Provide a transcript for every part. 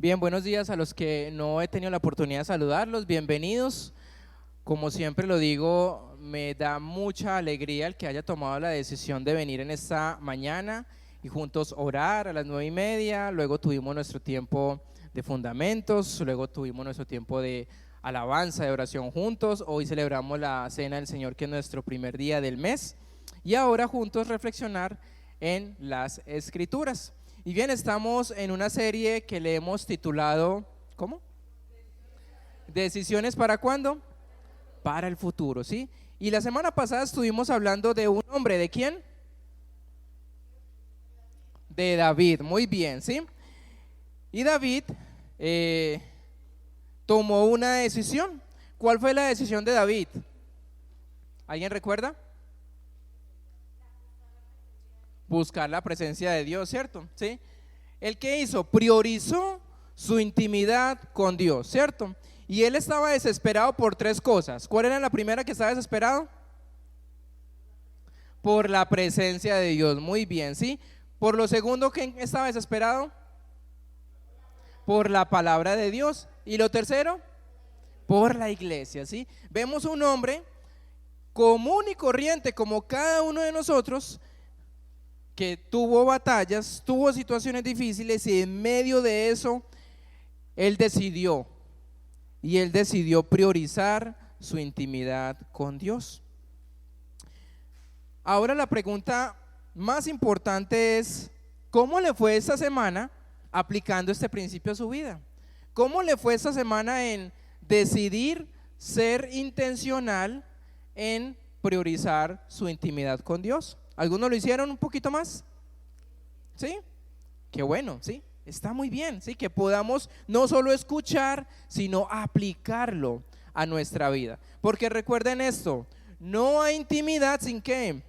Bien, buenos días a los que no he tenido la oportunidad de saludarlos, bienvenidos. Como siempre lo digo, me da mucha alegría el que haya tomado la decisión de venir en esta mañana y juntos orar a las 9:30, luego tuvimos nuestro tiempo de fundamentos, luego tuvimos nuestro tiempo de alabanza, de oración juntos, hoy celebramos la Cena del Señor, que es nuestro primer día del mes, y ahora juntos reflexionar en las Escrituras. Y bien, estamos en una serie que le hemos titulado, ¿cómo? ¿Decisiones para cuándo? Para el futuro, ¿sí? Y la semana pasada estuvimos hablando de un hombre, ¿de quién? De David, muy bien, ¿sí? Y David tomó una decisión. ¿Cuál fue la decisión de David? ¿Alguien recuerda? Buscar la presencia de Dios, ¿cierto? ¿Sí? ¿El qué hizo? Priorizó su intimidad con Dios, ¿cierto? Y él estaba desesperado por tres cosas. ¿Cuál era la primera que estaba desesperado? Por la presencia de Dios, muy bien, ¿sí? Por lo segundo, ¿qué estaba desesperado? Por la palabra de Dios. Y lo tercero, por la iglesia, ¿sí? Vemos un hombre común y corriente como cada uno de nosotros, que tuvo batallas, tuvo situaciones difíciles, y en medio de eso él decidió priorizar su intimidad con Dios. Ahora la pregunta más importante es: ¿cómo le fue esta semana aplicando este principio a su vida? ¿Cómo le fue esta semana en decidir ser intencional en priorizar su intimidad con Dios? ¿Algunos lo hicieron un poquito más? ¿Sí? Qué bueno, ¿sí? Está muy bien, ¿sí? Que podamos no solo escuchar, sino aplicarlo a nuestra vida. Porque recuerden esto, no hay intimidad sin ¿qué?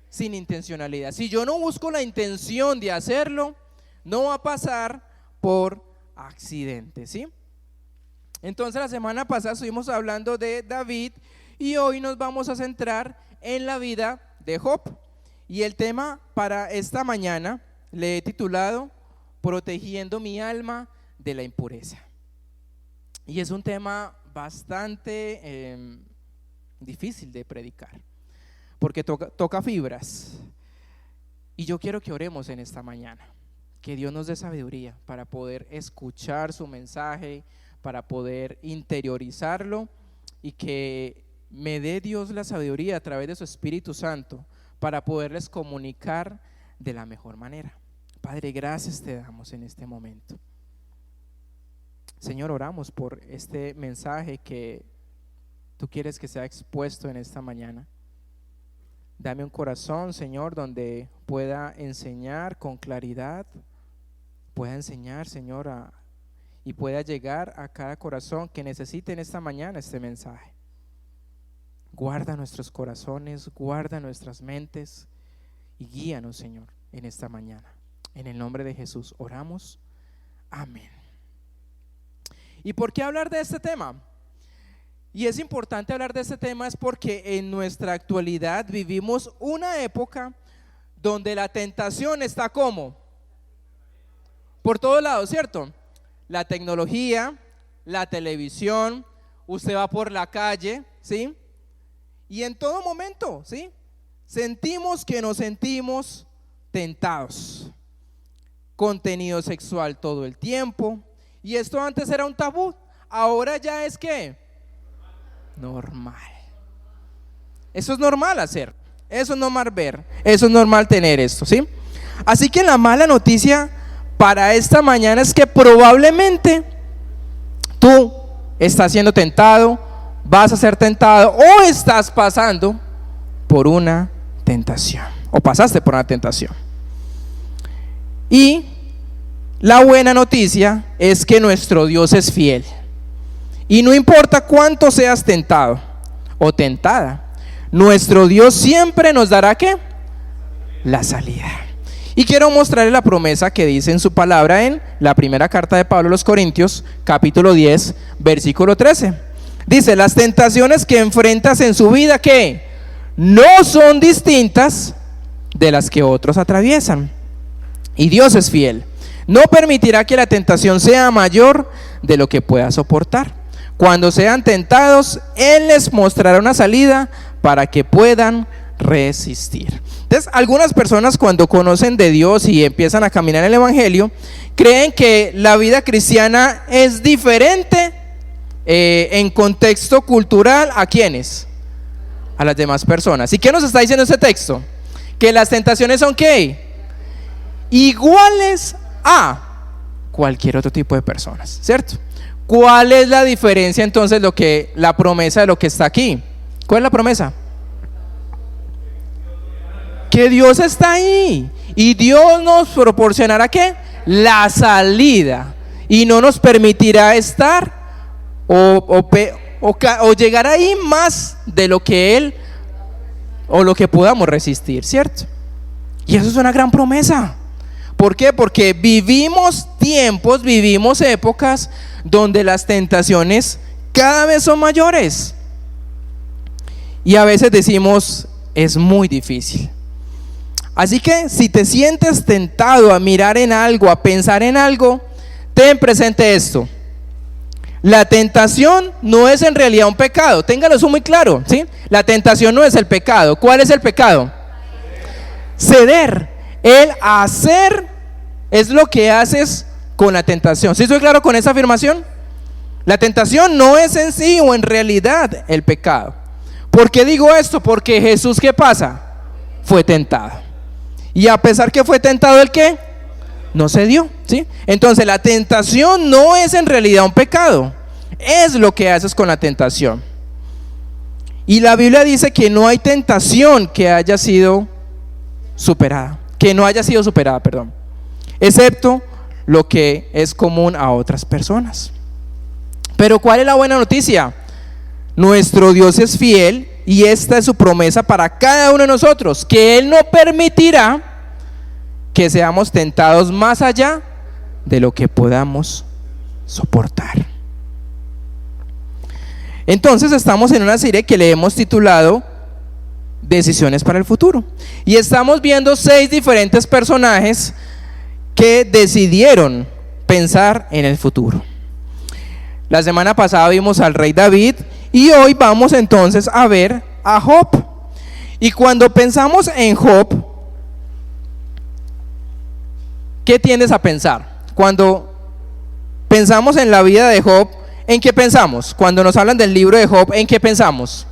Sin intencionalidad. Si yo no busco la intención de hacerlo, no va a pasar por accidente, ¿sí? Entonces la semana pasada estuvimos hablando de David y hoy nos vamos a centrar en la vida de Job. Y el tema para esta mañana le he titulado Protegiendo mi alma de la impureza. Y es un tema bastante difícil de predicar, porque toca fibras. Y yo quiero que oremos en esta mañana, que Dios nos dé sabiduría para poder escuchar su mensaje, para poder interiorizarlo, y que me dé Dios la sabiduría a través de su Espíritu Santo para poderles comunicar de la mejor manera. Padre, gracias te damos en este momento. Señor, oramos por este mensaje que tú quieres que sea expuesto en esta mañana. Dame un corazón, Señor, donde pueda enseñar con claridad, pueda enseñar, Señor, y pueda llegar a cada corazón que necesite en esta mañana este mensaje. Guarda nuestros corazones, guarda nuestras mentes y guíanos, Señor, en esta mañana. En el nombre de Jesús oramos. Amén. ¿Y por qué hablar de este tema? Y es importante hablar de este tema es porque en nuestra actualidad vivimos una época donde la tentación está ¿cómo? Por todos lados, ¿cierto? La tecnología, la televisión, usted va por la calle, ¿sí? Y en todo momento, ¿sí? Sentimos que nos sentimos tentados. Contenido sexual todo el tiempo. Y esto antes era un tabú, ahora ya es ¿qué? Normal. Eso es normal hacer, eso es normal ver, eso es normal tener esto, ¿sí? Así que la mala noticia para esta mañana es que probablemente tú estás siendo tentado, vas a ser tentado o estás pasando por una tentación o pasaste por una tentación. Y la buena noticia es que nuestro Dios es fiel y no importa cuánto seas tentado o tentada, nuestro Dios siempre nos dará ¿qué? La salida. Y quiero mostrarle la promesa que dice en su palabra en la primera carta de Pablo a los Corintios, capítulo 10, versículo 13. Dice: las tentaciones que enfrentas en su vida, ¿qué? No son distintas de las que otros atraviesan. Y Dios es fiel. No permitirá que la tentación sea mayor de lo que pueda soportar. Cuando sean tentados, Él les mostrará una salida para que puedan resistir. Entonces, algunas personas cuando conocen de Dios y empiezan a caminar en el Evangelio, creen que la vida cristiana es diferente en contexto cultural. ¿A quiénes? A las demás personas. ¿Y qué nos está diciendo este texto? Que las tentaciones son ¿qué? Iguales a cualquier otro tipo de personas, ¿cierto? ¿Cuál es la diferencia entonces, la promesa de lo que está aquí? ¿Cuál es la promesa? Que Dios está ahí y Dios nos proporcionará ¿qué? La salida, y no nos permitirá estar o llegar ahí más de lo que Él o lo que podamos resistir, ¿cierto? Y eso es una gran promesa. ¿Por qué? Porque vivimos tiempos, vivimos épocas donde las tentaciones cada vez son mayores. Y a veces decimos, es muy difícil. Así que si te sientes tentado a mirar en algo, a pensar en algo, ten presente esto. La tentación no es en realidad un pecado. Téngalo eso muy claro, ¿sí? La tentación no es el pecado. ¿Cuál es el pecado? Ceder. El hacer es lo que haces con la tentación. ¿Sí estoy claro con esa afirmación? La tentación no es en sí o en realidad el pecado. ¿Por qué digo esto? Porque Jesús, ¿qué pasa? Fue tentado. Y a pesar que fue tentado, ¿el qué? No cedió, ¿sí? Entonces la tentación no es en realidad un pecado. Es lo que haces con la tentación. Y la Biblia dice que no hay tentación que haya sido superada. Que no haya sido superada, perdón. Excepto lo que es común a otras personas. Pero ¿cuál es la buena noticia? Nuestro Dios es fiel y esta es su promesa para cada uno de nosotros, que Él no permitirá que seamos tentados más allá de lo que podamos soportar. Entonces estamos en una serie que le hemos titulado Decisiones para el futuro, y estamos viendo 6 diferentes personajes que decidieron pensar en el futuro. La semana pasada vimos al rey David y hoy vamos entonces a ver a Job. Y cuando pensamos en Job, ¿qué tiendes a pensar? Cuando pensamos en la vida de Job, ¿en qué pensamos? Cuando nos hablan del libro de Job, ¿en qué pensamos?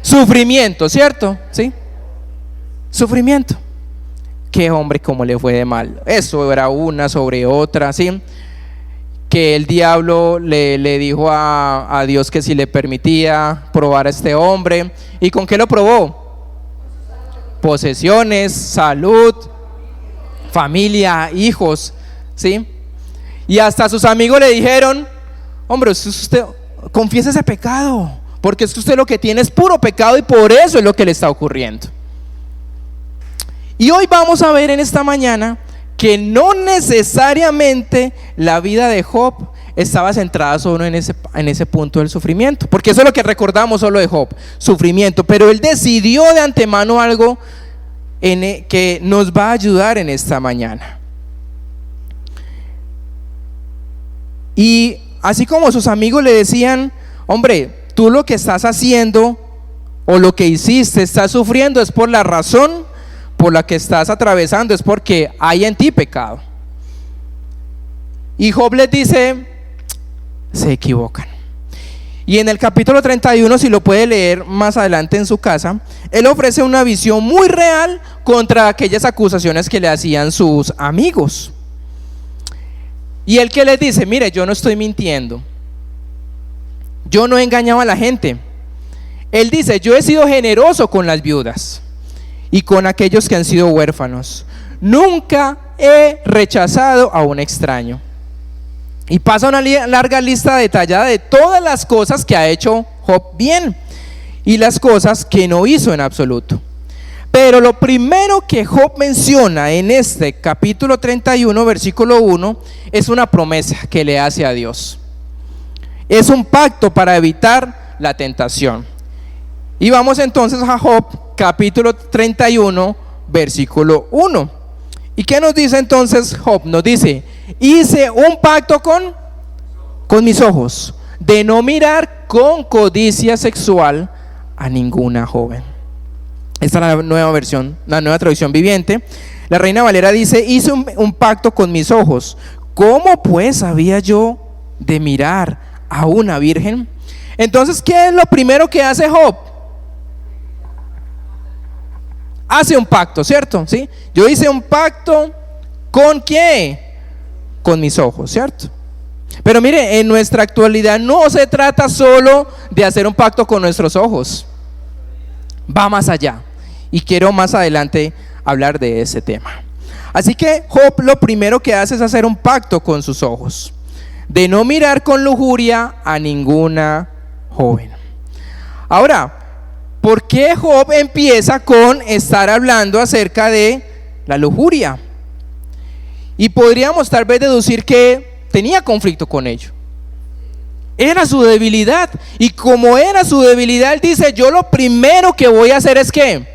Sufrimiento, ¿cierto? ¿Sí? Sufrimiento. Qué hombre, cómo le fue de mal. Eso era una sobre otra, ¿sí? Que el diablo le dijo a Dios que si le permitía probar a este hombre. ¿Y con qué lo probó? Posesiones, salud, familia, hijos, ¿sí? Y hasta sus amigos le dijeron, hombre, usted confiese ese pecado, porque es que usted lo que tiene es puro pecado y por eso es lo que le está ocurriendo. Y hoy vamos a ver en esta mañana que no necesariamente la vida de Job estaba centrada solo en ese punto del sufrimiento, porque eso es lo que recordamos solo de Job, sufrimiento, pero él decidió de antemano algo que nos va a ayudar en esta mañana. Y así como sus amigos le decían, hombre, tú lo que estás haciendo o lo que hiciste, estás sufriendo, es por la razón por la que estás atravesando, es porque hay en ti pecado. Y Job les dice, se equivocan. Y en el capítulo 31, si lo puede leer más adelante en su casa, él ofrece una visión muy real contra aquellas acusaciones que le hacían sus amigos. Y él que les dice, mire, yo no estoy mintiendo, yo no he engañado a la gente. Él dice, yo he sido generoso con las viudas y con aquellos que han sido huérfanos. Nunca he rechazado a un extraño. Y pasa una larga lista detallada de todas las cosas que ha hecho Job bien y las cosas que no hizo en absoluto. Pero lo primero que Job menciona en este capítulo 31, versículo 1, es una promesa que le hace a Dios. Es un pacto para evitar la tentación. Y vamos entonces a Job, capítulo 31, versículo 1. ¿Y qué nos dice entonces Job? Nos dice, hice un pacto con mis ojos, de no mirar con codicia sexual a ninguna joven. Esta es la nueva versión, la nueva traducción viviente. La Reina Valera dice, hice un pacto con mis ojos. ¿Cómo pues había yo de mirar a una virgen? Entonces, ¿qué es lo primero que hace Job? Hace un pacto, ¿cierto? ¿Sí? Yo hice un pacto ¿con qué? Con mis ojos, ¿cierto? Pero mire, en nuestra actualidad no se trata solo de hacer un pacto con nuestros ojos. Va más allá. Y quiero más adelante hablar de ese tema. Así que Job lo primero que hace es hacer un pacto con sus ojos, de no mirar con lujuria a ninguna joven. Ahora, ¿por qué Job empieza con estar hablando acerca de la lujuria? Y podríamos tal vez deducir que tenía conflicto con ello. Era su debilidad. Y como era su debilidad, él dice, yo lo primero que voy a hacer es ¿qué?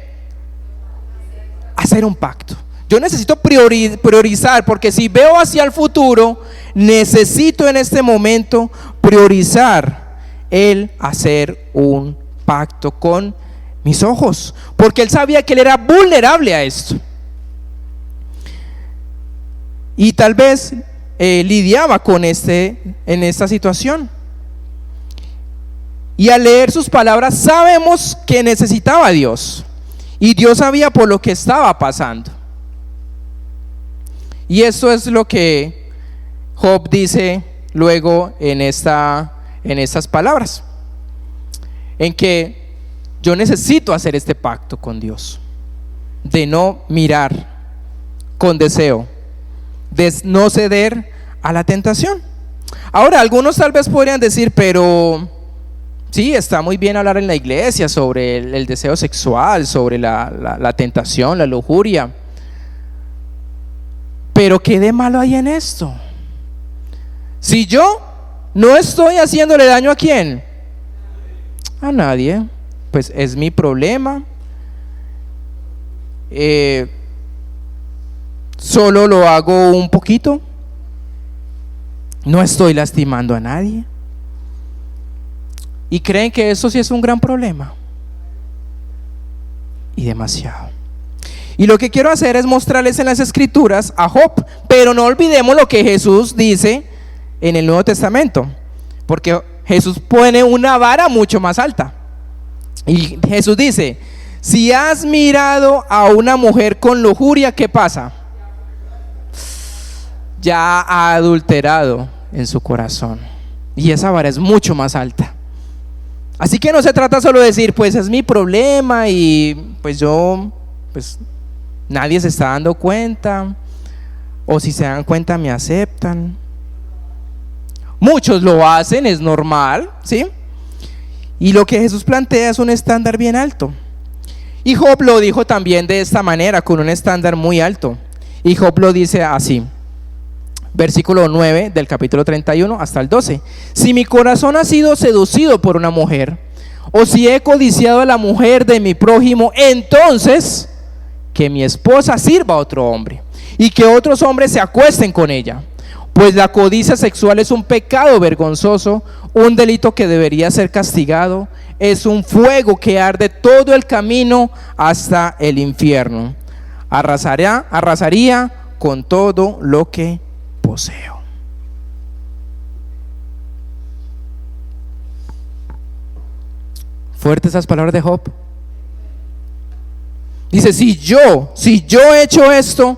Hacer un pacto. Yo necesito priorizar, porque si veo hacia el futuro, necesito en este momento priorizar el hacer un pacto con mis ojos, porque él sabía que él era vulnerable a esto. Y tal vez lidiaba con en esta situación. Y al leer sus palabras sabemos que necesitaba a Dios. Y Dios sabía por lo que estaba pasando. Y eso es lo que Job dice luego en estas palabras. En que yo necesito hacer este pacto con Dios. De no mirar con deseo. De no ceder a la tentación. Ahora, algunos tal vez podrían decir, pero sí, está muy bien hablar en la iglesia sobre el deseo sexual, sobre la tentación, la lujuria. Pero ¿qué de malo hay en esto? Si yo no estoy haciéndole daño, ¿a quién? A nadie. Pues es mi problema. Solo lo hago un poquito. No estoy lastimando a nadie. ¿Y creen que eso sí es un gran problema? Y demasiado. Y lo que quiero hacer es mostrarles en las escrituras a Job, pero no olvidemos lo que Jesús dice en el Nuevo Testamento, porque Jesús pone una vara mucho más alta. Y Jesús dice, si has mirado a una mujer con lujuria, ¿qué pasa? Ya ha adulterado en su corazón. Y esa vara es mucho más alta. Así que no se trata solo de decir, pues es mi problema y pues nadie se está dando cuenta, o si se dan cuenta me aceptan. Muchos lo hacen, es normal, ¿sí? Y lo que Jesús plantea es un estándar bien alto. Y Job lo dijo también de esta manera, con un estándar muy alto. Y Job lo dice así, versículo 9 del capítulo 31 hasta el 12. Si mi corazón ha sido seducido por una mujer, o si he codiciado a la mujer de mi prójimo, entonces que mi esposa sirva a otro hombre y que otros hombres se acuesten con ella, pues la codicia sexual es un pecado vergonzoso, un delito que debería ser castigado, es un fuego que arde todo el camino hasta el infierno, arrasaría con todo lo que poseo. Fuertes esas palabras de Job. Dice, si yo he hecho esto,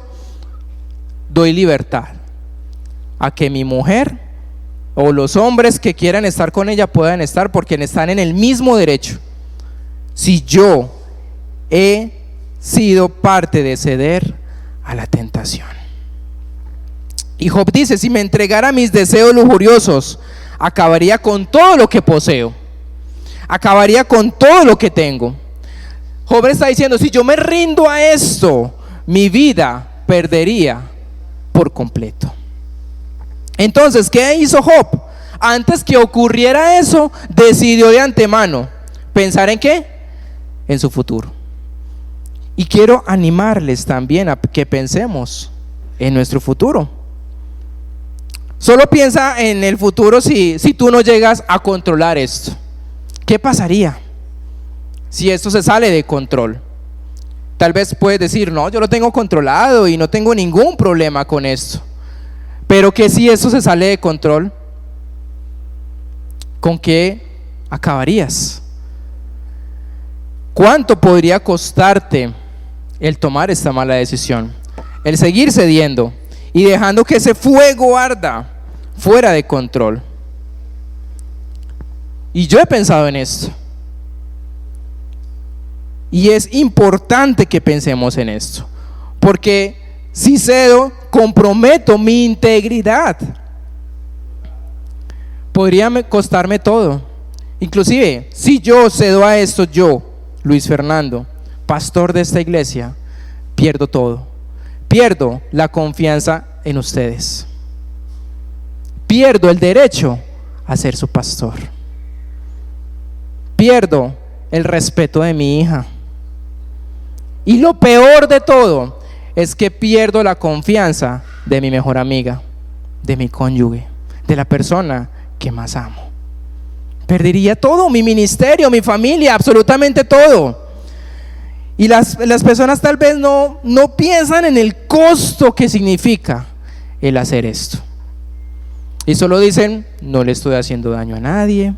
doy libertad a que mi mujer o los hombres que quieran estar con ella puedan estar, porque están en el mismo derecho. Si yo he sido parte de ceder a la tentación. Y Job dice, si me entregara mis deseos lujuriosos, acabaría con todo lo que poseo, acabaría con todo lo que tengo. Job está diciendo, si yo me rindo a esto, mi vida perdería por completo. Entonces, ¿qué hizo Job? Antes que ocurriera eso, decidió de antemano pensar en ¿qué? En su futuro. Y quiero animarles también a que pensemos en nuestro futuro. Solo piensa en el futuro si tú no llegas a controlar esto. ¿Qué pasaría si esto se sale de control? Tal vez puedes decir, no, yo lo tengo controlado y no tengo ningún problema con esto. Pero que si esto se sale de control, ¿con qué acabarías? ¿Cuánto podría costarte el tomar esta mala decisión? El seguir cediendo y dejando que ese fuego arda fuera de control. Y yo he pensado en esto. Y es importante que pensemos en esto, porque si cedo, comprometo mi integridad. Podría costarme todo. Inclusive, si yo cedo a esto, yo, Luis Fernando, pastor de esta iglesia, pierdo todo. Pierdo la confianza en ustedes. Pierdo el derecho a ser su pastor. Pierdo el respeto de mi hija. Y lo peor de todo es que pierdo la confianza de mi mejor amiga, de mi cónyuge, de la persona que más amo. Perdería todo, mi ministerio, mi familia, absolutamente todo. Y las personas tal vez no piensan en el costo que significa el hacer esto. Y solo dicen, no le estoy haciendo daño a nadie.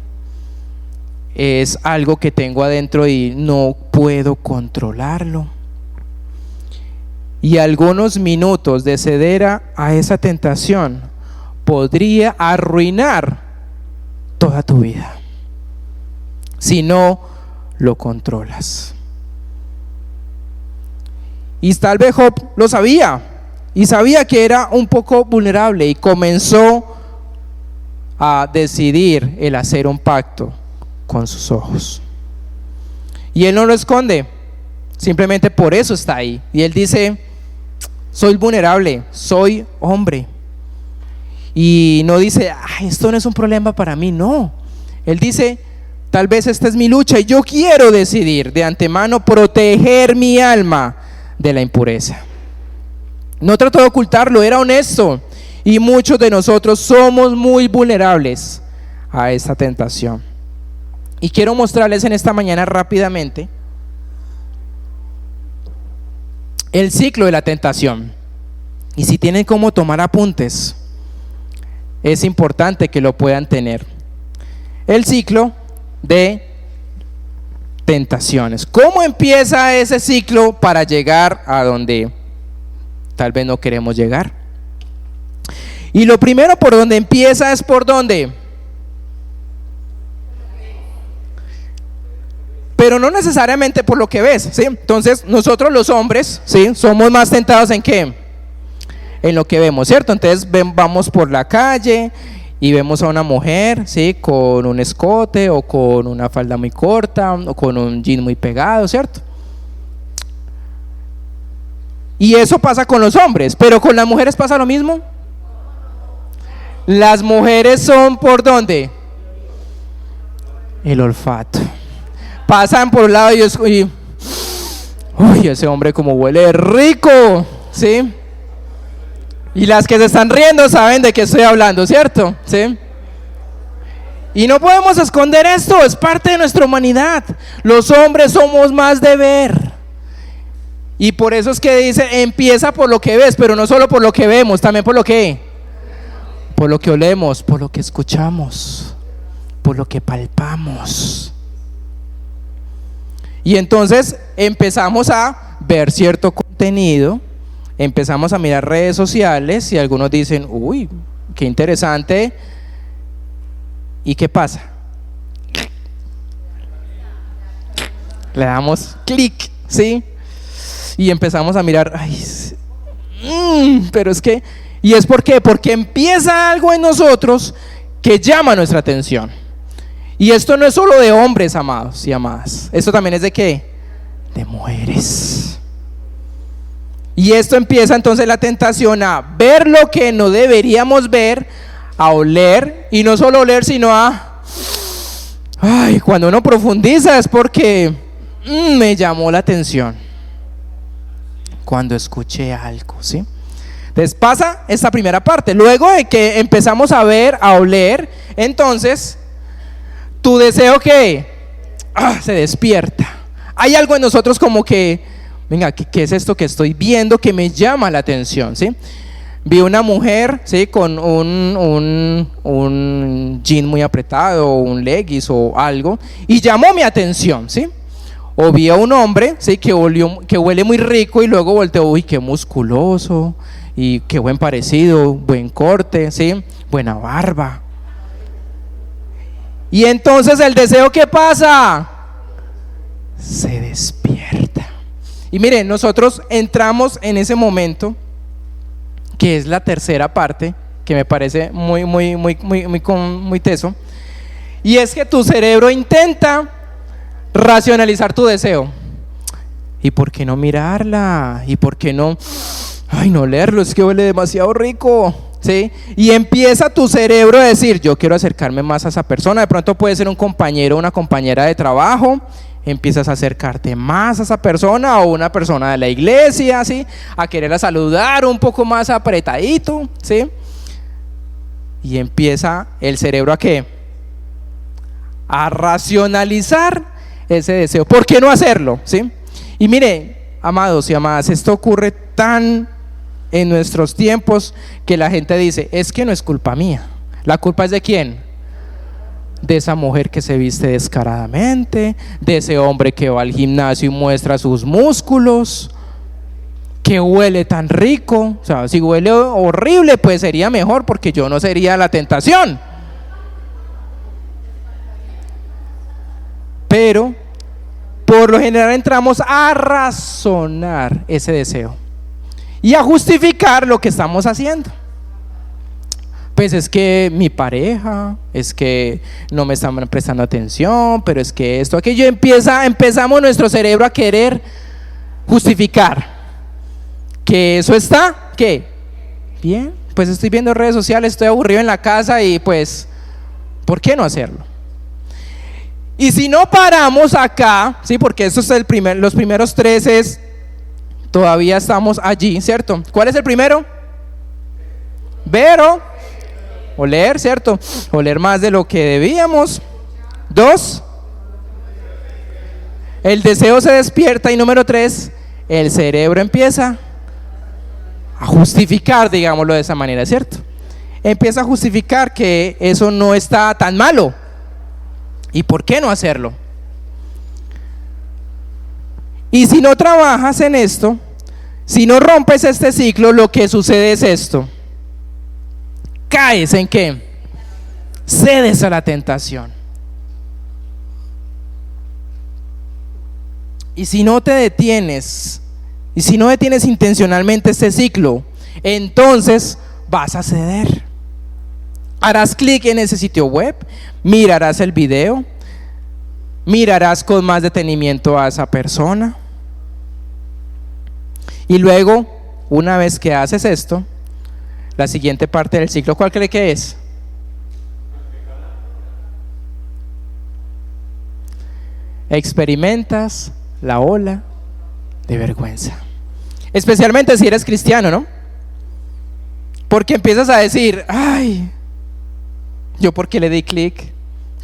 Es algo que tengo adentro y no puedo controlarlo. Y algunos minutos de ceder a esa tentación podría arruinar toda tu vida si no lo controlas. Y tal vez Job lo sabía, y sabía que era un poco vulnerable, y comenzó a decidir el hacer un pacto con sus ojos. Y él no lo esconde, simplemente por eso está ahí. Y él dice, soy vulnerable, soy hombre. Y no dice, esto no es un problema para mí, no. Él dice, tal vez esta es mi lucha y yo quiero decidir de antemano proteger mi alma de la impureza. No trató de ocultarlo, era honesto. Y muchos de nosotros somos muy vulnerables a esta tentación. Y quiero mostrarles en esta mañana rápidamente el ciclo de la tentación. Y si tienen cómo tomar apuntes, es importante que lo puedan tener. El ciclo de tentaciones. ¿Cómo empieza ese ciclo para llegar a donde tal vez no queremos llegar? Y lo primero por donde empieza es por donde. Pero no necesariamente por lo que ves, ¿sí? Entonces nosotros los hombres, ¿sí?, somos más tentados ¿en qué? En lo que vemos, ¿cierto? Entonces vamos por la calle y vemos a una mujer, ¿sí?, con un escote o con una falda muy corta o con un jean muy pegado, ¿cierto? Y eso pasa con los hombres, pero con las mujeres pasa lo mismo. Las mujeres son ¿por dónde? El olfato. Pasan por un lado y uy, ese hombre como huele rico, ¿sí? Y las que se están riendo saben de qué estoy hablando, ¿cierto? ¿Sí? Y no podemos esconder esto, es parte de nuestra humanidad. Los hombres somos más de ver. Y por eso es que dice, empieza por lo que ves, pero no solo por lo que vemos, también por lo que olemos, por lo que escuchamos, por lo que palpamos. Y entonces empezamos a ver cierto contenido, empezamos a mirar redes sociales y algunos dicen, uy, qué interesante. ¿Y qué pasa? Le damos clic, ¿sí? Y empezamos a mirar, pero es que, ¿y es por qué? Porque empieza algo en nosotros que llama nuestra atención. Y esto no es solo de hombres, amados y amadas. Esto también es de ¿qué? De mujeres. Y esto empieza entonces la tentación a ver lo que no deberíamos ver, a oler, y no solo oler, sino cuando uno profundiza es porque me llamó la atención. cuando escuché algo, ¿sí? Entonces pasa esta primera parte. Luego de que empezamos a ver, a oler, entonces tu deseo que se despierta. Hay algo en nosotros como que, venga, ¿qué es esto que estoy viendo que me llama la atención? ¿Sí? Vi una mujer, ¿sí? Con un jean muy apretado, un leggings o algo, y llamó mi atención, ¿sí? O vi a un hombre, ¿sí? que huele muy rico, y luego volteó, uy, qué musculoso, y qué buen parecido, buen corte, ¿sí? Buena barba. Y entonces el deseo, ¿qué pasa? Se despierta. Y miren, nosotros entramos en ese momento, que es la tercera parte, que me parece muy teso, y es que tu cerebro intenta racionalizar tu deseo. ¿Y por qué no mirarla? ¿Y por qué no, no leerlo? Es que huele demasiado rico, ¿sí? Y empieza tu cerebro a decir, yo quiero acercarme más a esa persona. De pronto puede ser un compañero o una compañera de trabajo. Empiezas a acercarte más a esa persona, o una persona de la iglesia, ¿sí? A quererla saludar un poco más apretadito, ¿sí? Y empieza el cerebro ¿a qué? A racionalizar ese deseo. ¿Por qué no hacerlo? ¿Sí? Y mire, amados y amadas, esto ocurre tan en nuestros tiempos que la gente dice, es que no es culpa mía. ¿La culpa es de quién? De esa mujer que se viste descaradamente, de ese hombre que va al gimnasio y muestra sus músculos, que huele tan rico. O sea, si huele horrible, pues sería mejor, porque yo no sería la tentación. Pero por lo general entramos a razonar ese deseo y a justificar lo que estamos haciendo. Pues es que mi pareja, es que no me están prestando atención, pero es que esto, aquello, empezamos nuestro cerebro a querer justificar que eso está, ¿qué? Bien, pues estoy viendo redes sociales, estoy aburrido en la casa y pues, ¿por qué no hacerlo? Y si no paramos acá, sí, porque eso es los primeros tres es, todavía estamos allí, ¿cierto? ¿Cuál es el primero? Ver, oler, ¿cierto? Oler más de lo que debíamos. 2, el deseo se despierta. Y número 3, el cerebro empieza a justificar, digámoslo de esa manera, ¿cierto? Empieza a justificar que eso no está tan malo. ¿Y por qué no hacerlo? Y si no trabajas en esto, si no rompes este ciclo, lo que sucede es esto. ¿Caes en qué? Cedes a la tentación. Y si no te detienes, y si no detienes intencionalmente este ciclo, entonces vas a ceder. Harás clic en ese sitio web, mirarás el video, mirarás con más detenimiento a esa persona. Y luego, una vez que haces esto, la siguiente parte del ciclo, ¿cuál cree que es? Experimentas la ola de vergüenza. Especialmente si eres cristiano, ¿no? Porque empiezas a decir, ay, yo por qué le di clic,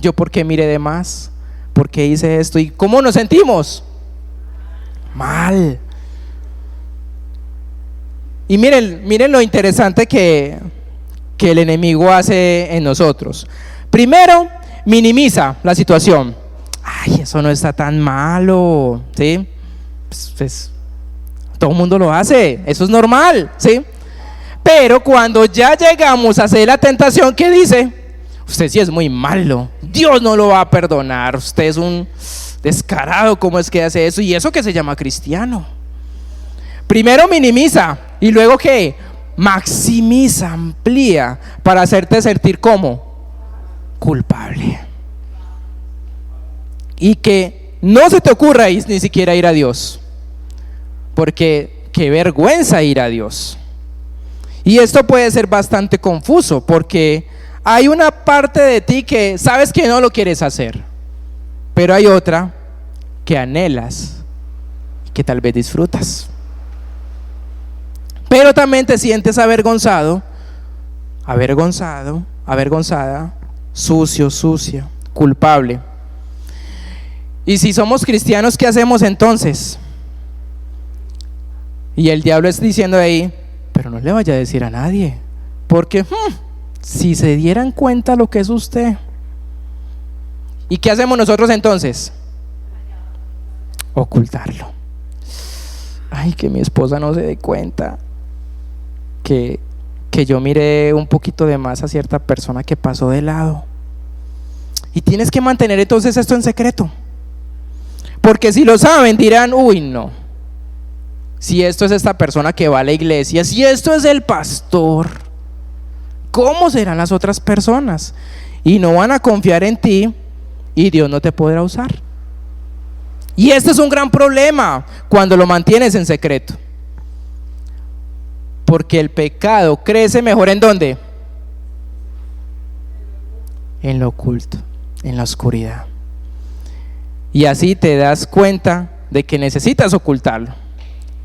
yo por qué miré de más, por qué hice esto. ¿Y cómo nos sentimos? Mal. Y miren lo interesante que el enemigo hace en nosotros. Primero, minimiza la situación. Ay, eso no está tan malo, ¿sí? Pues, todo el mundo lo hace, eso es normal, ¿sí? Pero cuando ya llegamos a hacer la tentación, ¿qué dice? Usted sí es muy malo, Dios no lo va a perdonar, usted es un descarado, ¿cómo es que hace eso? Y eso que se llama cristiano. Primero minimiza y luego ¿qué? Maximiza, amplía para hacerte sentir como culpable. Y que no se te ocurra ni siquiera ir a Dios, porque qué vergüenza ir a Dios. Y esto puede ser bastante confuso, porque hay una parte de ti que sabes que no lo quieres hacer, pero hay otra que anhelas y que tal vez disfrutas. pero también te sientes avergonzado, avergonzada, sucio, sucia, culpable. Y si somos cristianos, ¿qué hacemos entonces? Y el diablo está diciendo ahí, pero no le vaya a decir a nadie, porque si se dieran cuenta lo que es usted. ¿Y qué hacemos nosotros entonces? Ocultarlo. Ay, que mi esposa no se dé cuenta que yo miré un poquito de más a cierta persona que pasó de lado. Y tienes que mantener entonces esto en secreto, porque si lo saben dirán, uy, no, si esto es esta persona que va a la iglesia, si esto es el pastor, ¿cómo serán las otras personas? Y no van a confiar en ti y Dios no te podrá usar. Y este es un gran problema cuando lo mantienes en secreto, porque el pecado crece mejor ¿en dónde? En lo oculto, en la oscuridad. Y así te das cuenta de que necesitas ocultarlo.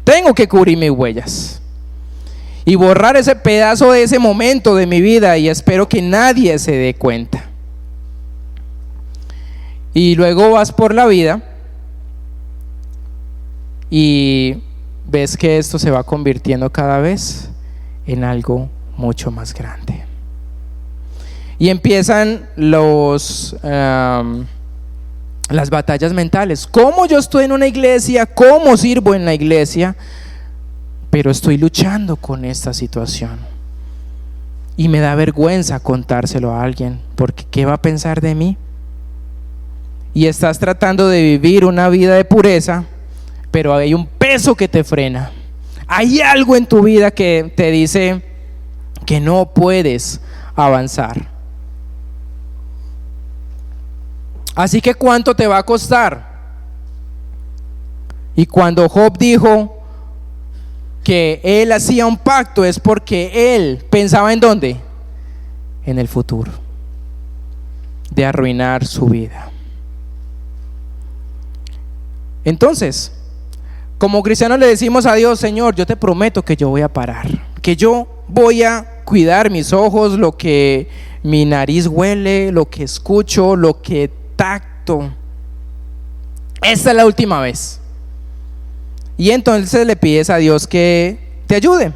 Tengo que cubrir mis huellas y borrar ese pedazo de ese momento de mi vida, y espero que nadie se dé cuenta. Y luego vas por la vida y ves que esto se va convirtiendo cada vez en algo mucho más grande. Y empiezan las batallas mentales. ¿Cómo yo estoy en una iglesia? ¿Cómo sirvo en la iglesia? Pero estoy luchando con esta situación y me da vergüenza contárselo a alguien, porque ¿qué va a pensar de mí? Y estás tratando de vivir una vida de pureza, pero hay un peso que te frena. Hay algo en tu vida que te dice que no puedes avanzar. Así que ¿cuánto te va a costar? Y cuando Job dijo que él hacía un pacto, es porque él pensaba ¿en dónde? En el futuro, de arruinar su vida. Entonces, como cristianos le decimos a Dios: Señor, yo te prometo que yo voy a parar, que yo voy a cuidar mis ojos, lo que mi nariz huele, lo que escucho, lo que tacto. Esta es la última vez. Y entonces le pides a Dios que te ayude.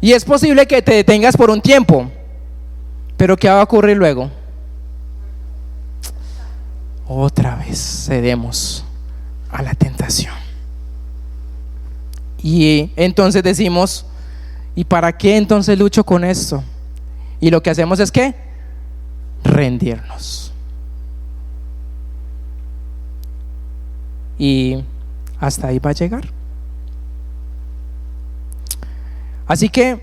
Y es posible que te detengas por un tiempo, pero ¿qué va a ocurrir luego? Otra vez cedemos a la tentación. Y entonces decimos: ¿y para qué entonces lucho con esto? Y lo que hacemos es ¿qué? Rendirnos. Y hasta ahí va a llegar. Así que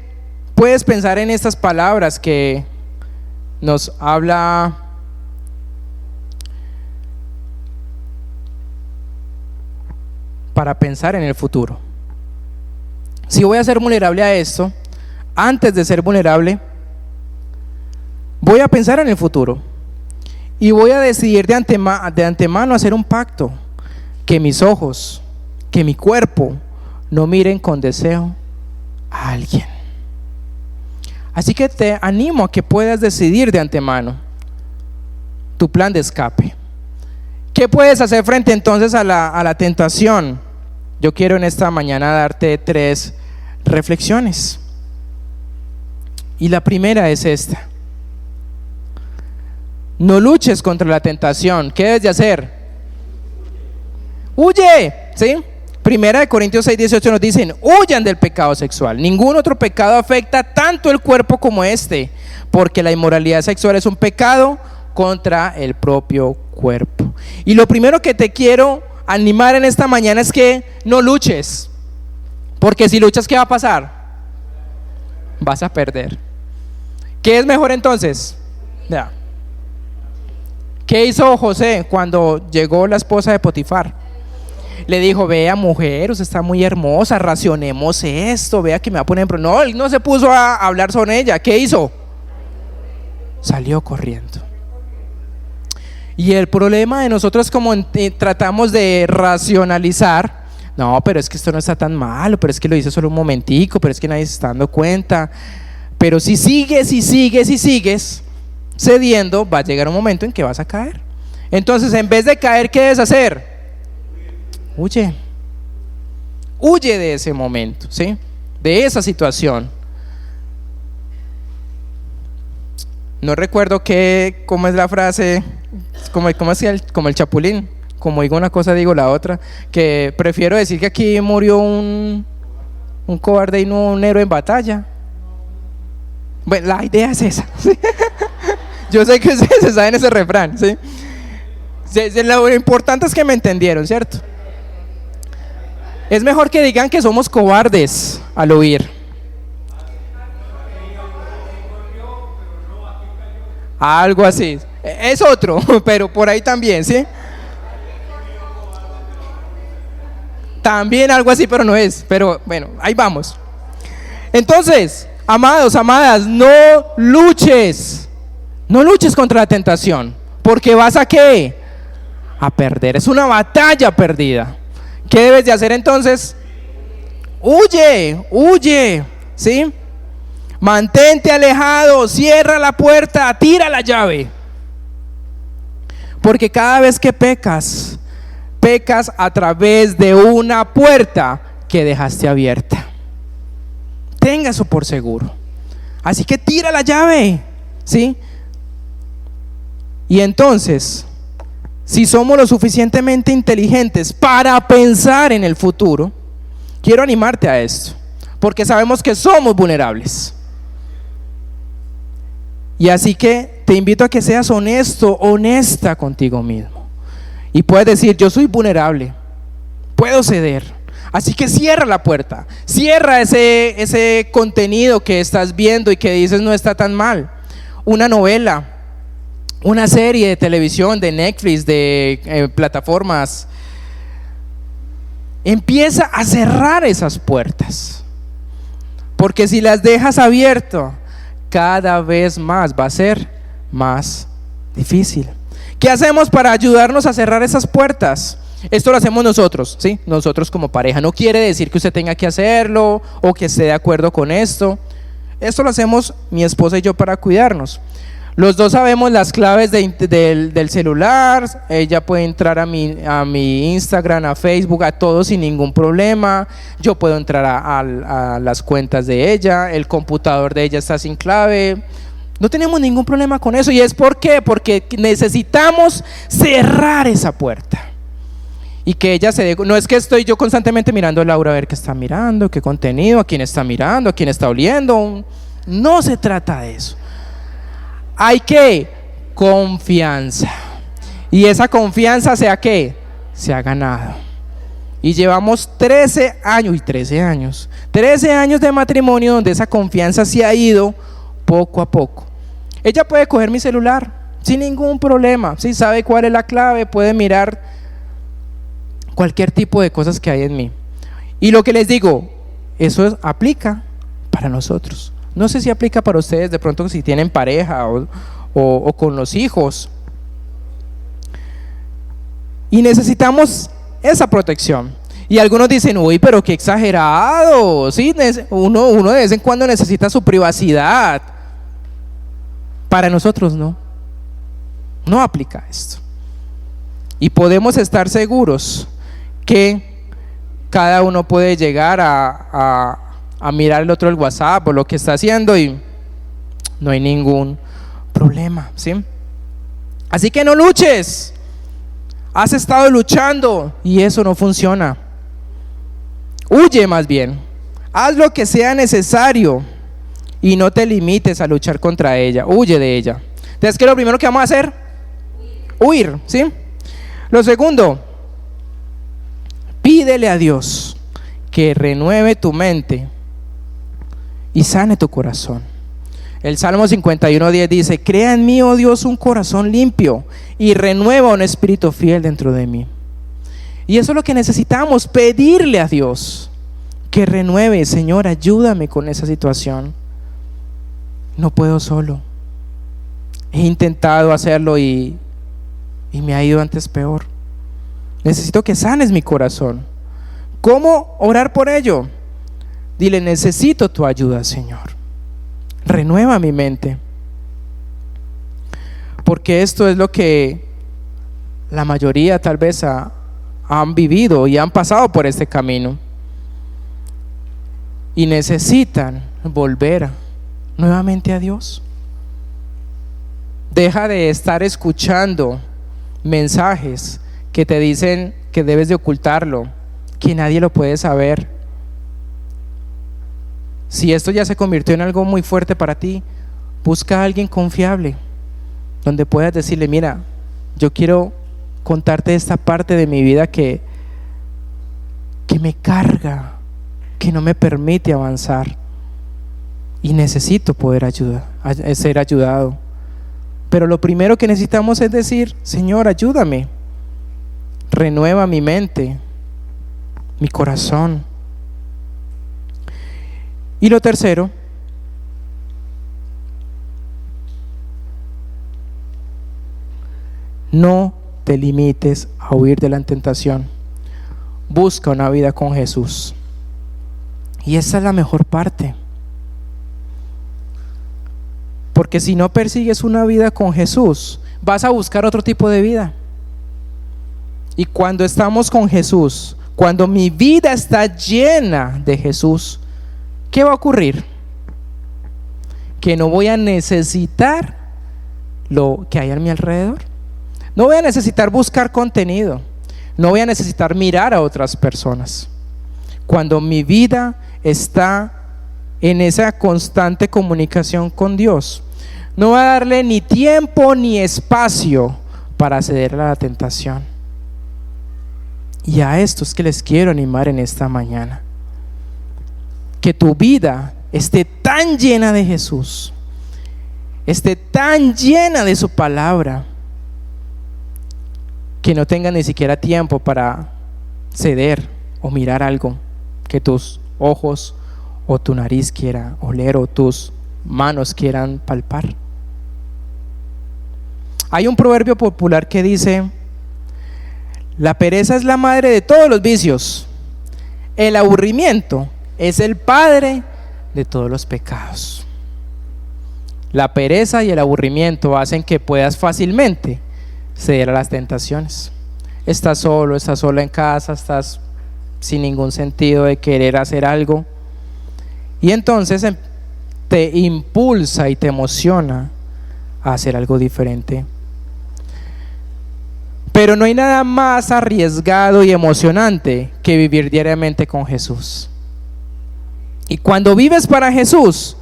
puedes pensar en estas palabras que nos habla para pensar en el futuro. Si voy a ser vulnerable a esto, antes de ser vulnerable, voy a pensar en el futuro y voy a decidir de antemano hacer un pacto, que mis ojos, que mi cuerpo no miren con deseo a alguien. Así que te animo a que puedas decidir de antemano tu plan de escape. ¿Qué puedes hacer frente entonces a la tentación? Yo quiero en esta mañana darte 3 reflexiones. Y la primera es esta: no luches contra la tentación. ¿Qué debes de hacer? Huye, ¿sí? Primera de Corintios 6:18 nos dicen: huyan del pecado sexual. Ningún otro pecado afecta tanto el cuerpo como este, porque la inmoralidad sexual es un pecado contra el propio cuerpo. Y lo primero que te quiero animar en esta mañana es que no luches, porque si luchas, ¿qué va a pasar? Vas a perder. ¿Qué es mejor entonces? Ya. ¿Qué hizo José cuando llegó la esposa de Potifar? Le dijo: vea, mujer, usted está muy hermosa, racionemos esto, vea que me va a poner. No, él no se puso a hablar sobre ella. ¿Qué hizo? Salió corriendo. Y el problema de nosotros, como tratamos de racionalizar, no, pero es que esto no está tan malo, pero es que lo hice solo un momentico, pero es que nadie se está dando cuenta. Pero si sigues y sigues y sigues cediendo, va a llegar un momento en que vas a caer. Entonces, en vez de caer, ¿qué debes hacer? Huye. Huye de ese momento, ¿sí? De esa situación. No recuerdo cómo es la frase, como el Chapulín. Como digo una cosa, digo la otra. Que prefiero decir que aquí murió un cobarde y no un héroe en batalla. Bueno, la idea es esa, ¿sí? Yo sé que ustedes se saben ese refrán, ¿sí? Lo importante es que me entendieron, ¿cierto? Es mejor que digan que somos cobardes al huir. Algo así. Es otro, pero por ahí también, ¿sí? También algo así, pero no es. Pero bueno, ahí vamos. Entonces, amados, amadas, no luches. No luches contra la tentación. Porque vas a ¿qué? A perder. Es una batalla perdida. ¿Qué debes de hacer entonces? Huye, huye, ¿sí? Mantente alejado, cierra la puerta, tira la llave. Porque cada vez que pecas, pecas a través de una puerta que dejaste abierta. Tenga eso por seguro. Así que tira la llave, ¿sí? Y entonces, si somos lo suficientemente inteligentes para pensar en el futuro, quiero animarte a esto, porque sabemos que somos vulnerables. Y así que te invito a que seas honesto, honesta contigo mismo. Y puedes decir, yo soy vulnerable, puedo ceder. Así que cierra la puerta, cierra ese contenido que estás viendo y que dices no está tan mal. Una novela, una serie de televisión, de Netflix, de plataformas. Empieza a cerrar esas puertas, porque si las dejas abiertas, cada vez más va a ser más difícil. ¿Qué hacemos para ayudarnos a cerrar esas puertas? Esto lo hacemos nosotros, ¿sí? Nosotros como pareja. No quiere decir que usted tenga que hacerlo o que esté de acuerdo con esto. Esto lo hacemos mi esposa y yo para cuidarnos. Los dos sabemos las claves del celular. Ella puede entrar a mi Instagram, a Facebook, a todo sin ningún problema. Yo puedo entrar a las cuentas de ella. El computador de ella está sin clave. No tenemos ningún problema con eso. ¿Y es por qué? Porque necesitamos cerrar esa puerta y que ella se dé. No es que estoy yo constantemente mirando a Laura a ver qué está mirando, qué contenido, a quién está mirando, a quién está oliendo. No se trata de eso. Hay que confianza, y esa confianza sea que se ha ganado. Y llevamos 13 años de matrimonio donde esa confianza se ha ido poco a poco. Ella puede coger mi celular sin ningún problema, si sabe cuál es la clave, puede mirar cualquier tipo de cosas que hay en mí. Y lo que les digo, eso aplica para nosotros. No sé si aplica para ustedes, de pronto si tienen pareja o con los hijos. Y necesitamos esa protección. Y algunos dicen, uy, pero qué exagerado. Sí, uno de vez en cuando necesita su privacidad. Para nosotros no aplica esto. Y podemos estar seguros que cada uno puede llegar a mirar el otro el WhatsApp o lo que está haciendo y no hay ningún problema, ¿sí? Así que no luches. Has estado luchando y eso no funciona. Huye más bien. Haz lo que sea necesario y no te limites a luchar contra ella. Huye de ella. Entonces, ¿qué es lo primero que vamos a hacer? Huir, ¿sí? Lo segundo, pídele a Dios que renueve tu mente y sane tu corazón. El Salmo 51:10 dice, crea en mí, oh Dios, un corazón limpio y renueva un espíritu fiel dentro de mí. Y eso es lo que necesitamos, pedirle a Dios que renueve. Señor, ayúdame con esa situación. No puedo solo. He intentado hacerlo y me ha ido antes peor. Necesito que sanes mi corazón. ¿Cómo orar por ello? Dile: necesito tu ayuda, Señor. Renueva mi mente. Porque esto es lo que la mayoría tal vez han vivido y han pasado por este camino. Y necesitan volver nuevamente a Dios. Deja de estar escuchando mensajes que te dicen que debes de ocultarlo, que nadie lo puede saber. Si esto ya se convirtió en algo muy fuerte para ti, busca a alguien confiable, donde puedas decirle: mira, yo quiero contarte esta parte de mi vida que me carga, que no me permite avanzar, y necesito poder ser ayudado. Pero lo primero que necesitamos es decir: Señor, ayúdame, renueva mi mente, mi corazón. Y lo tercero, no te limites a huir de la tentación. Busca una vida con Jesús. Y esa es la mejor parte. Porque si no persigues una vida con Jesús, vas a buscar otro tipo de vida. Y cuando estamos con Jesús, cuando mi vida está llena de Jesús, ¿qué va a ocurrir? Que no voy a necesitar lo que hay a mi alrededor. No voy a necesitar buscar contenido. No voy a necesitar mirar a otras personas. Cuando mi vida está en esa constante comunicación con Dios, no voy a darle ni tiempo ni espacio para ceder a la tentación. Y a estos que les quiero animar en esta mañana: que tu vida esté tan llena de Jesús, esté tan llena de su palabra, que no tenga ni siquiera tiempo para ceder o mirar algo que tus ojos o tu nariz quiera oler o tus manos quieran palpar. Hay un proverbio popular que dice: la pereza es la madre de todos los vicios, el aburrimiento es el padre de todos los pecados. La pereza y el aburrimiento hacen que puedas fácilmente ceder a las tentaciones. Estás solo, estás sola en casa, estás sin ningún sentido de querer hacer algo, y entonces te impulsa y te emociona a hacer algo diferente. Pero no hay nada más arriesgado y emocionante que vivir diariamente con Jesús. Y cuando vives para Jesús,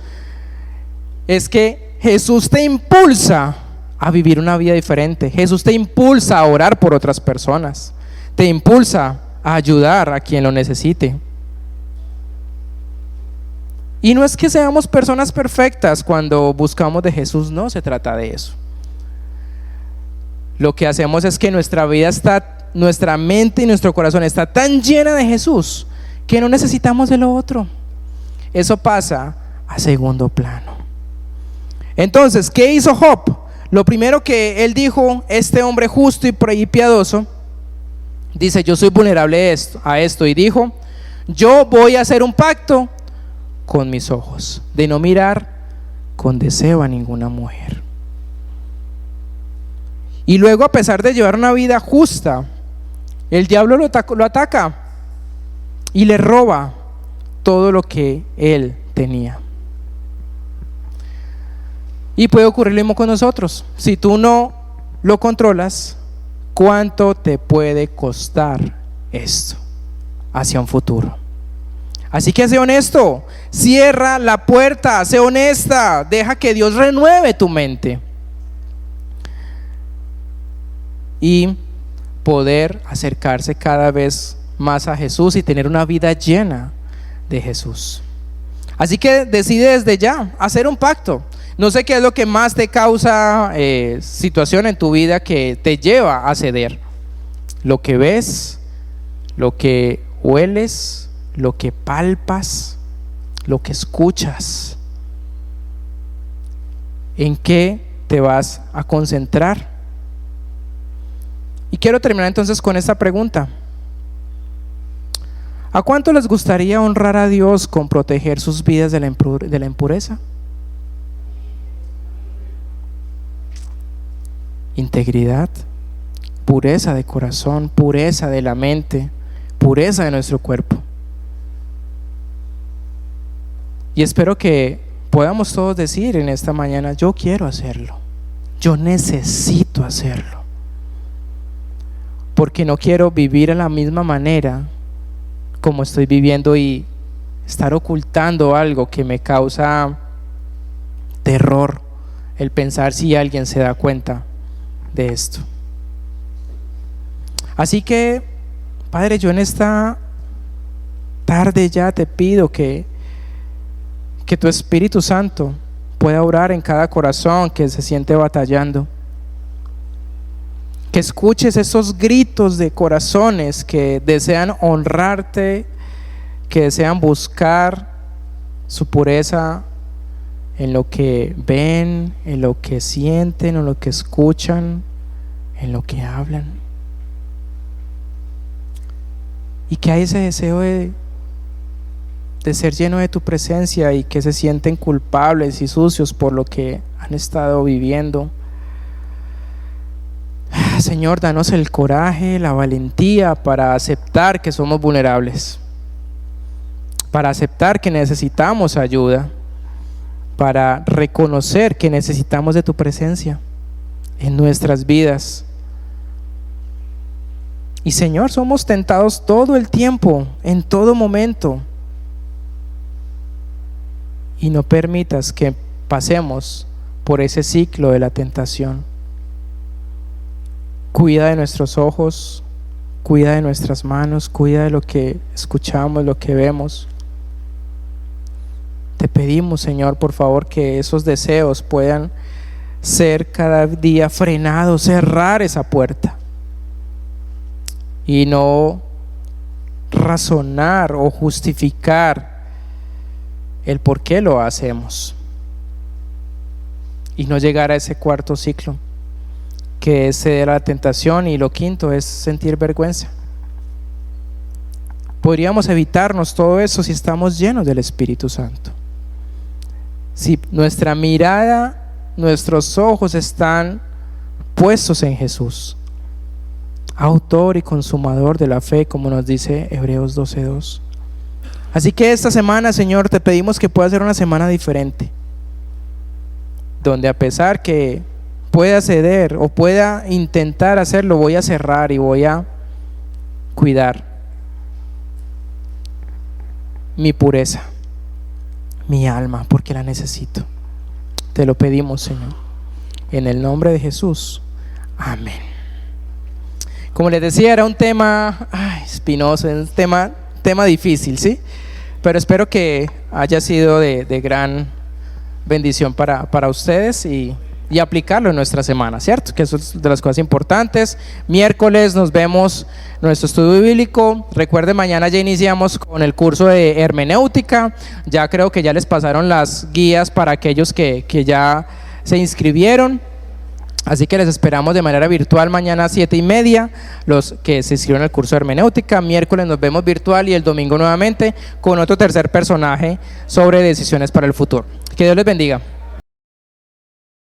es que Jesús te impulsa a vivir una vida diferente. Jesús te impulsa a orar por otras personas, te impulsa a ayudar a quien lo necesite. Y no es que seamos personas perfectas cuando buscamos de Jesús, no se trata de eso. Lo que hacemos es que nuestra mente y nuestro corazón está tan llena de Jesús que no necesitamos de lo otro. Eso pasa a segundo plano. Entonces, ¿qué hizo Job? Lo primero que él dijo: este hombre justo y piadoso, dice: yo soy vulnerable a esto, y dijo: yo voy a hacer un pacto con mis ojos, de no mirar con deseo a ninguna mujer. Y luego, a pesar de llevar una vida justa, el diablo lo ataca y le roba todo lo que él tenía. Y puede ocurrir lo mismo con nosotros. Si tú no lo controlas, ¿cuánto te puede costar esto hacia un futuro? Así que sé honesto, cierra la puerta, sé honesta, deja que Dios renueve tu mente y poder acercarse cada vez más a Jesús y tener una vida llena de Jesús. Así que decide desde ya hacer un pacto. No sé qué es lo que más te causa situación en tu vida que te lleva a ceder. Lo que ves, lo que hueles, lo que palpas, lo que escuchas. ¿En qué te vas a concentrar? Y quiero terminar entonces con esta pregunta: ¿A cuánto les gustaría honrar a Dios con proteger sus vidas de la impureza? Integridad, pureza de corazón, pureza de la mente, pureza de nuestro cuerpo. Y espero que podamos todos decir en esta mañana: yo quiero hacerlo, yo necesito hacerlo, porque no quiero vivir a la misma manera como estoy viviendo y estar ocultando algo que me causa terror, el pensar si alguien se da cuenta de esto. Así que, Padre, yo en esta tarde ya te pido que tu Espíritu Santo pueda obrar en cada corazón que se siente batallando, que escuches esos gritos de corazones que desean honrarte, que desean buscar su pureza en lo que ven, en lo que sienten, en lo que escuchan, en lo que hablan. Y que hay ese deseo de ser lleno de tu presencia y que se sienten culpables y sucios por lo que han estado viviendo. Señor, danos el coraje, la valentía para aceptar que somos vulnerables, para aceptar que necesitamos ayuda, para reconocer que necesitamos de tu presencia en nuestras vidas. Y Señor, somos tentados todo el tiempo, en todo momento, y no permitas que pasemos por ese ciclo de la tentación. Cuida de nuestros ojos, cuida de nuestras manos, cuida de lo que escuchamos, lo que vemos. Te pedimos, Señor, por favor, que esos deseos puedan ser cada día frenados, cerrar esa puerta y no razonar o justificar el por qué lo hacemos, y no llegar a ese cuarto ciclo, que es ceder a la tentación, y lo quinto es sentir vergüenza. Podríamos evitarnos todo eso si estamos llenos del Espíritu Santo, si nuestra mirada, nuestros ojos están puestos en Jesús, autor y consumador de la fe, como nos dice Hebreos 12:2. Así que esta semana, Señor, te pedimos que pueda ser una semana diferente, donde a pesar que pueda ceder o pueda intentar hacerlo, voy a cerrar y voy a cuidar mi pureza, mi alma, porque la necesito. Te lo pedimos, Señor, en el nombre de Jesús. Amén. Como les decía, era un tema espinoso, un tema difícil, ¿sí? Pero espero que haya sido de gran bendición para ustedes y aplicarlo en nuestra semana, ¿cierto? Que eso es de las cosas importantes. Miércoles nos vemos nuestro estudio bíblico. Recuerden, mañana ya iniciamos con el curso de hermenéutica. Ya creo que ya les pasaron las guías para aquellos que ya se inscribieron. Así que les esperamos de manera virtual mañana a 7:30, los que se inscriben al curso de hermenéutica. Miércoles nos vemos virtual y el domingo nuevamente con otro tercer personaje sobre decisiones para el futuro. Que Dios les bendiga.